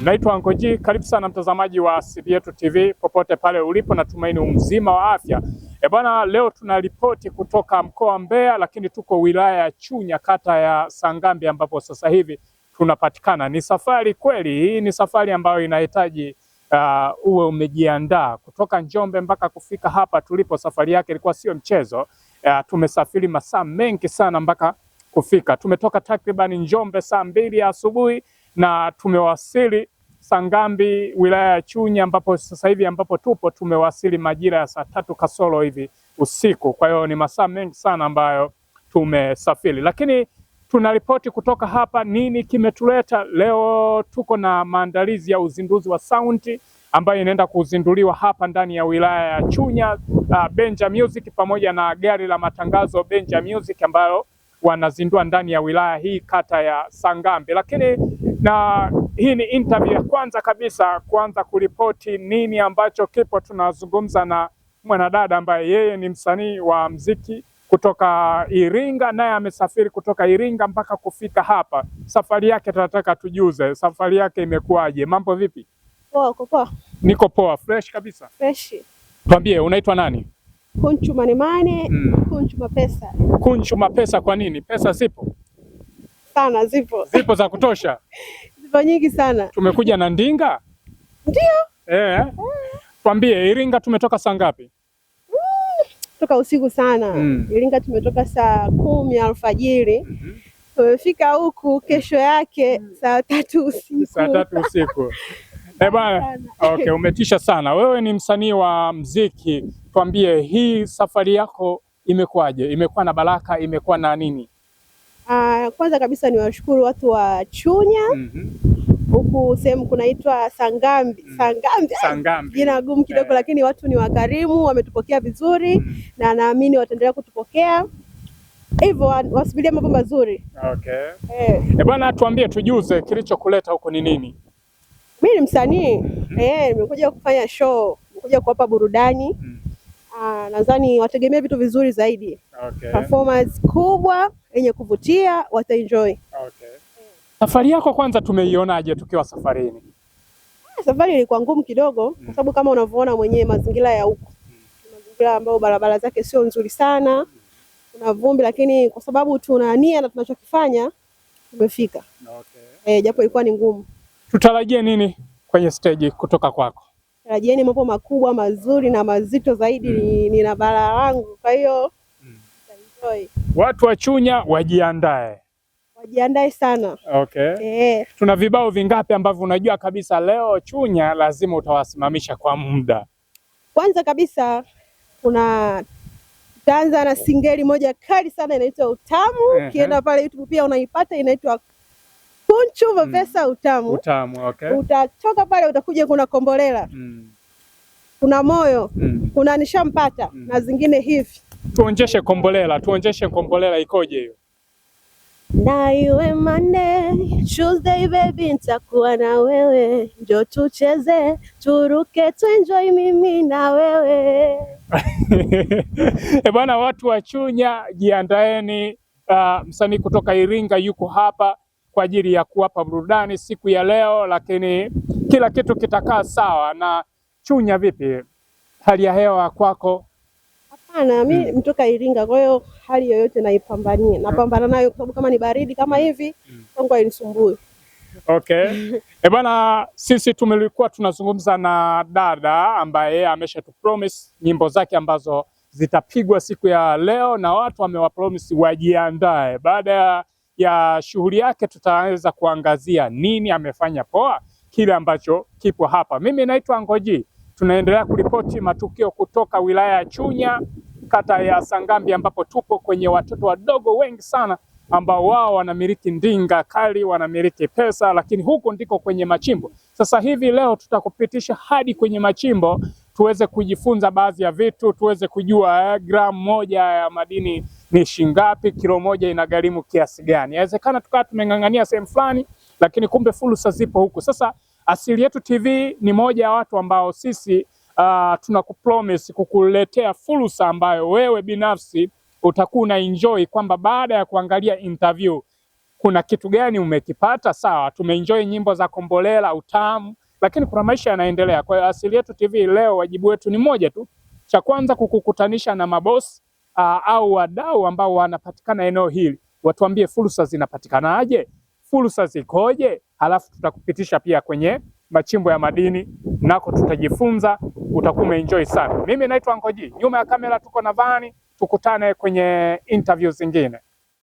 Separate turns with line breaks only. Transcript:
Naitwa Anko G, karibu sana mtazamaji wa Asili Yetu TV popote pale ulipo, natumaini mzima wa afya. Bwana, leo tunaripoti kutoka mkoa wa Mbeya, lakini tuko wilaya ya Chunya, kata ya Sangambi, ambapo sasa hivi tunapatikana. Ni safari kweli, hii ni safari ambayo inahitaji uwe umejiandaa. Kutoka Njombe mpaka kufika hapa tulipo, safari yake ilikuwa sio mchezo. Tumesafiri masaa mengi sana mpaka kufika. Tumetoka takriban Njombe saa 2 asubuhi na tumewasili Sangambi wilaya ya Chunya, ambapo sasa hivi tupo tumewasili majira ya saa 3 kasoro hivi usiku. Kwa hiyo ni masaa mengi sana ambayo tumesafiri, lakini tunaripoti kutoka hapa. Nini kimetuleta leo? Tuko na maandalizi ya uzinduzi wa saundi ambayo inaenda kuzinduliwa hapa ndani ya wilaya ya Chunya, Benja Music pamoja na gari la matangazo Benja Music ambayo wanazindua ndani ya wilaya hii kata ya Sangambi. Lakini na hii ni interview ya kwanza kabisa kuanza kuripoti nini ambacho kipo. Tunazungumza na mwanadada ambaye yeye ni msanii wa mziki kutoka Iringa, naye amesafiri kutoka Iringa mpaka kufika hapa. Safari yake tunataka tujuze, safari yake imekuwaje? Mambo vipi?
Poa.
Niko poa, fresh kabisa.
Fresh.
Tuambie, unaitwa nani?
Kunchu Manemane, Kunchu Mapesa.
Kunchu Mapesa, kwa nini? Pesa zipo?
Sana zipo.
Zipo za kutosha?
Zipo nyingi sana.
Tumekuja na ndinga?
Ndio.
Tuambie, Iringa tumetoka saa ngapi?
Toka usiku sana. Iringa tumetoka saa 10 alfajiri. Tumefika huku kesho yake saa 3 usiku.
Saa 3 usiku. Bwana, okay, umetisha sana. Wewe ni msanii wa mziki, tuambie hii safari yako imekuwaje? Imekuwa na baraka, imekuwa na nini?
Kwanza kabisa ni washukuru watu wa Chunya. Huku sehemu kunaitwa Sangambi. Sangambi. Jina gumu kidogo, lakini watu ni wakarimu, wametupokea vizuri na naamini wataendelea kutupokea. Hivyo wasubiria mambo mazuri.
Okay. Bwana, tuambie, tujuze kilichokuleta huko ni nini?
Mimi ni msanii. Nimekuja kufanya show, nimekuja kuwapa burudani. Nadhani wategemea vitu vizuri zaidi.
Okay.
Performance kubwa yenye kuvutia, wataenjoy.
Okay. Safari yako kwanza tumeionaje tukiwa safarini?
Safari ilikuwa ngumu kidogo kwa sababu kama unavyoona mwenyewe mazingira ya huko. Mazingira ambayo barabara zake sio nzuri sana. Kuna vumbi, lakini kwa sababu tuna nia na tunachokifanya tumefika. Okay. Japo ilikuwa ni ngumu. Tutarajie nini kwenye stage kutoka kwako? Tarajieni mambo makubwa, mazuri na mazito zaidi. Nina bara langu, kwa hiyo enjoy.
Watu wa Chunya wajiandae.
Wajiandae sana.
Okay. Tuna vibao vingapi ambavyo unajua kabisa leo Chunya lazima utawasimamisha kwa muda? Kwanza kabisa
tutaanza na singeli moja kali sana inaitwa Utamu. Kienda pale YouTube pia unaipata, inaitwa Kunchu Mapesa Utamu.
Okay.
Utatoka pale utakuja kuna Kombolela. Kuna Moyo. Kuna Nishampata na zingine hivi. Tuonjeshe Kombolela ikoje hiyo? Na iwe Monday, Tuesday baby nitakuwa na wewe. Njoo tucheze, turuke, tuenjoy mimi na wewe. Bwana, watu wa Chunya jiandaeni. Msanii kutoka Iringa yuko hapa kwa ajili ya kuwapa burudani siku ya leo, lakini kila kitu kitakaa sawa. Na Chunya vipi? Hali ya hewa kwako? Hapana, mimi mtoka Iringa, kwa hiyo hali yoyote naipambania. Napambana nayo kwa sababu kama ni baridi kama hivi, Kongo hainisumbui. Okay. Bwana, sisi tumelikuwa tunazungumza na dada ambaye ameshatupromise nyimbo zake ambazo zitapigwa siku ya leo, na watu wamewapromise wajiandae. Baada ya shughuli yake tutaweza kuangazia nini amefanya poa, kile ambacho kipo hapa. Mimi naitwa Anko G. Tunaendelea kuripoti matukio kutoka wilaya ya Chunya, kata ya Sangambi, ambapo tupo kwenye watoto wadogo wengi sana ambao wao wanamiliki ndinga kali, wanamiliki pesa, lakini huko ndiko kwenye machimbo. Sasa hivi leo tutakupitisha hadi kwenye machimbo tuweze kujifunza baadhi ya vitu, tuweze kujua gramu moja ya madini ni shingapi, kilo moja inagharimu kiasi gani. Inawezekana tukawa tumeng'ang'ania sehemu fulani, lakini kumbe fursa zipo huku. Sasa Asili Yetu TV ni moja ya watu ambao sisi tunakupromise kukuletea fursa ambayo wewe binafsi utakuwa na enjoy, kwamba baada ya kuangalia interview kuna kitu gani umekipata? Sawa, tumeenjoy nyimbo za Kombolela, utamu, lakini kuna maisha yanaendelea. Kwa hiyo Asili Yetu TV leo wajibu wetu ni moja tu, cha kwanza kukukutanisha na mabosi au wadau ambao wanapatikana eneo hili, watuambie fursa zinapatikanaje, fursa zikoje, halafu tutakupitisha pia kwenye machimbo ya madini, nako tutajifunza, utakuwa umeenjoy sana. Mimi naitwa Anko G, nyuma ya kamera tuko na Vani, tukutane kwenye interview zingine.